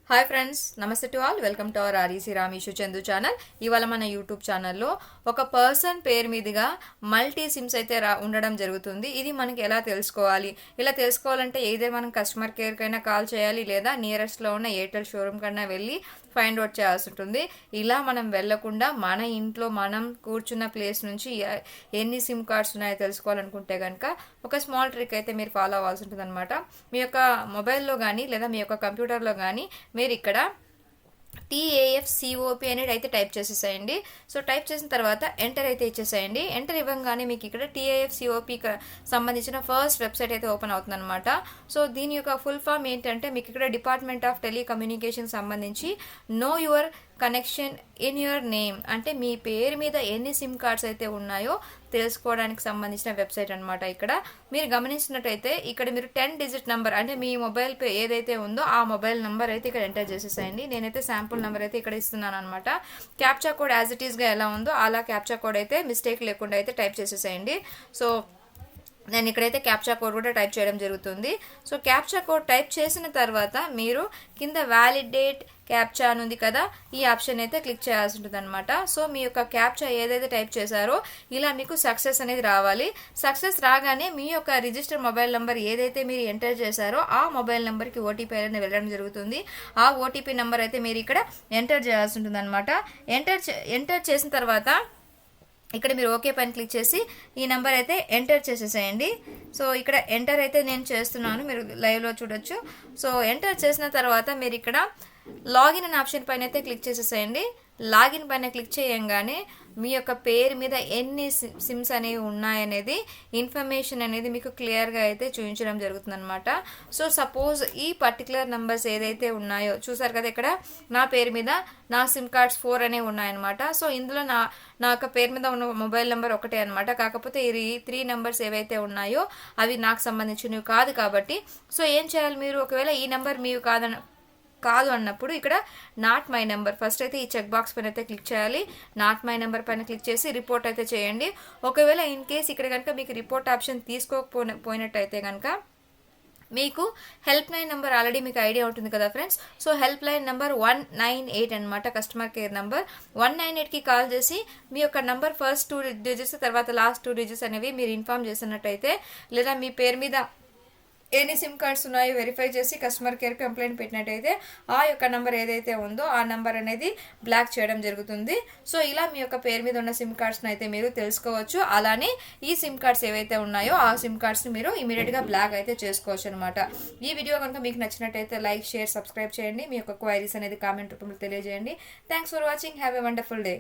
Hi friends, నమస్తే to all. Welcome to our REC Ramesh Chandu channel. ఇవాళ మన యూట్యూబ్ ఛానల్లో ఒక పర్సన్ పేరు మీదుగా మల్టీ సిమ్స్ అయితే ఉండడం జరుగుతుంది. ఇది మనకి ఎలా తెలుసుకోవాలి? ఇలా తెలుసుకోవాలంటే ఏదో మనం కస్టమర్ కేర్కైనా కాల్ చేయాలి, లేదా నియరెస్ట్లో ఉన్న ఎయిర్టెల్ షోరూమ్ కన్నా వెళ్ళి ఫైండ్ అవుట్ చేయాల్సి ఉంటుంది. ఇలా మనం వెళ్లకుండా మన ఇంట్లో మనం కూర్చున్న ప్లేస్ నుంచి ఎన్ని సిమ్ కార్డ్స్ ఉన్నాయో తెలుసుకోవాలనుకుంటే కనుక ఒక స్మాల్ ట్రిక్ అయితే మీరు ఫాలో అవ్వాల్సి ఉంటుంది అనమాట. మీ యొక్క మొబైల్లో కానీ లేదా మీ యొక్క కంప్యూటర్లో కానీ మీరు ఇక్కడ TAFCOP అనేది అయితే టైప్ చేసేసేయండి. సో టైప్ చేసిన తర్వాత ఎంటర్ అయితే ఇచ్చేసేయండి. ఎంటర్ ఇవ్వగానే మీకు ఇక్కడ TAFCOP సంబంధించిన ఫస్ట్ వెబ్సైట్ అయితే ఓపెన్ అవుతుంది అనమాట. సో దీని యొక్క ఫుల్ ఫామ్ ఏంటంటే మీకు ఇక్కడ డిపార్ట్మెంట్ ఆఫ్ టెలికమ్యూనికేషన్ సంబంధించి know your connection in your name అంటే మీ పేరు మీద ఎన్ని సిమ్ కార్డ్స్ అయితే ఉన్నాయో తెలుసుకోవడానికి సంబంధించిన వెబ్సైట్ అనమాట. ఇక్కడ మీరు గమనించినట్టయితే ఇక్కడ మీరు 10 డిజిట్ నెంబర్ అంటే మీ మొబైల్ పే ఏదైతే ఉందో ఆ మొబైల్ నెంబర్ అయితే ఇక్కడ ఎంటర్ చేసేసేయండి. నేనైతే శాంపుల్ నెంబర్ అయితే ఇక్కడ ఇస్తున్నాను అనమాట. క్యాప్చా కోడ్ యాజ్ ఇట్ ఈస్గా ఎలా ఉందో అలా క్యాప్చా కోడ్ అయితే మిస్టేక్ లేకుండా అయితే టైప్ చేసేసేయండి. సో నేను ఇక్కడైతే క్యాప్చా కోడ్ కూడా టైప్ చేయడం జరుగుతుంది. సో క్యాప్చా కోడ్ టైప్ చేసిన తర్వాత మీరు కింద వ్యాలిడేట్ క్యాప్చా అని ఉంది కదా, ఈ ఆప్షన్ అయితే క్లిక్ చేయాల్సి ఉంటుంది అనమాట. సో మీ యొక్క క్యాప్చా ఏదైతే టైప్ చేశారో ఇలా మీకు సక్సెస్ అనేది రావాలి. సక్సెస్ రాగానే మీ యొక్క రిజిస్టర్ మొబైల్ నెంబర్ ఏదైతే మీరు ఎంటర్ చేశారో ఆ మొబైల్ నెంబర్కి ఓటీపీ అనేది వెళ్ళడం జరుగుతుంది. ఆ ఓటీపీ నెంబర్ అయితే మీరు ఇక్కడ ఎంటర్ చేయాల్సి ఉంటుంది అనమాట. ఎంటర్ చేసిన తర్వాత ఇక్కడ మీరు ఓకే పైన క్లిక్ చేసి ఈ నెంబర్ అయితే ఎంటర్ చేసేసేయండి. సో ఇక్కడ ఎంటర్ అయితే నేను చేస్తున్నాను, మీరు లైవ్లో చూడొచ్చు. సో ఎంటర్ చేసిన తర్వాత మీరు ఇక్కడ లాగిన్ అనే ఆప్షన్ పైన అయితే క్లిక్ చేసేసేయండి. లాగిన్ పైన క్లిక్ చేయంగానే మీ యొక్క పేరు మీద ఎన్ని సిమ్స్ అనేవి ఉన్నాయనేది ఇన్ఫర్మేషన్ అనేది మీకు క్లియర్గా అయితే చూపించడం జరుగుతుంది అనమాట. సో సపోజ్ ఈ పర్టికులర్ నెంబర్స్ ఏదైతే ఉన్నాయో చూసారు కదా, ఇక్కడ నా పేరు మీద నా సిమ్ కార్డ్స్ 4 అనేవి ఉన్నాయన్నమాట. సో ఇందులో నా యొక్క పేరు మీద ఉన్న మొబైల్ నెంబర్ ఒకటే అనమాట. కాకపోతే ఈ 3 నెంబర్స్ ఏవైతే ఉన్నాయో అవి నాకు సంబంధించినవి కాదు. కాబట్టి సో ఏం చేయాలి, మీరు ఒకవేళ ఈ నెంబర్ మీవి కాదు అన్నప్పుడు ఇక్కడ నాట్ మై నెంబర్ ఫస్ట్ అయితే ఈ చెక్ బాక్స్ పైన అయితే క్లిక్ చేయాలి. నాట్ మై నెంబర్ పైన క్లిక్ చేసి రిపోర్ట్ అయితే చేయండి. ఒకవేళ ఇన్ కేస్ ఇక్కడ కనుక మీకు రిపోర్ట్ ఆప్షన్ తీసుకోకపోయినట్టయితే కనుక మీకు హెల్ప్ లైన్ నెంబర్ ఆల్రెడీ మీకు ఐడియా ఉంటుంది కదా friends. So help line number 198 అనమాట, కస్టమర్ కేర్ నెంబర్ 198కి కాల్ చేసి మీ యొక్క నెంబర్ ఫస్ట్ 2 డిజిట్స్ తర్వాత లాస్ట్ 2 డిజిట్స్ అనేవి మీరు ఇన్ఫార్మ్ చేసినట్టయితే, లేదా మీ పేరు మీద ఎన్ని సిమ్ కార్డ్స్ ఉన్నాయో వెరిఫై చేసి కస్టమర్ కేర్ కంప్లైంట్ పెట్టినట్టయితే ఆ యొక్క నెంబర్ ఏదైతే ఉందో ఆ నెంబర్ అనేది బ్లాక్ చేయడం జరుగుతుంది. సో ఇలా మీ యొక్క పేరు మీద ఉన్న సిమ్ కార్డ్స్ని అయితే మీరు తెలుసుకోవచ్చు. అలానే ఈ సిమ్ కార్డ్స్ ఏవైతే ఉన్నాయో ఆ సిమ్ కార్డ్స్ని మీరు ఇమీడియట్గా బ్లాక్ అయితే చేసుకోవచ్చు అనమాట. ఈ వీడియో కనుక మీకు నచ్చినట్టయితే లైక్, షేర్, సబ్స్క్రైబ్ చేయండి. మీ యొక్క క్వైరీస్ అనేది కామెంట్ రూపంలో తెలియజేయండి. Thanks for watching. Have a wonderful day.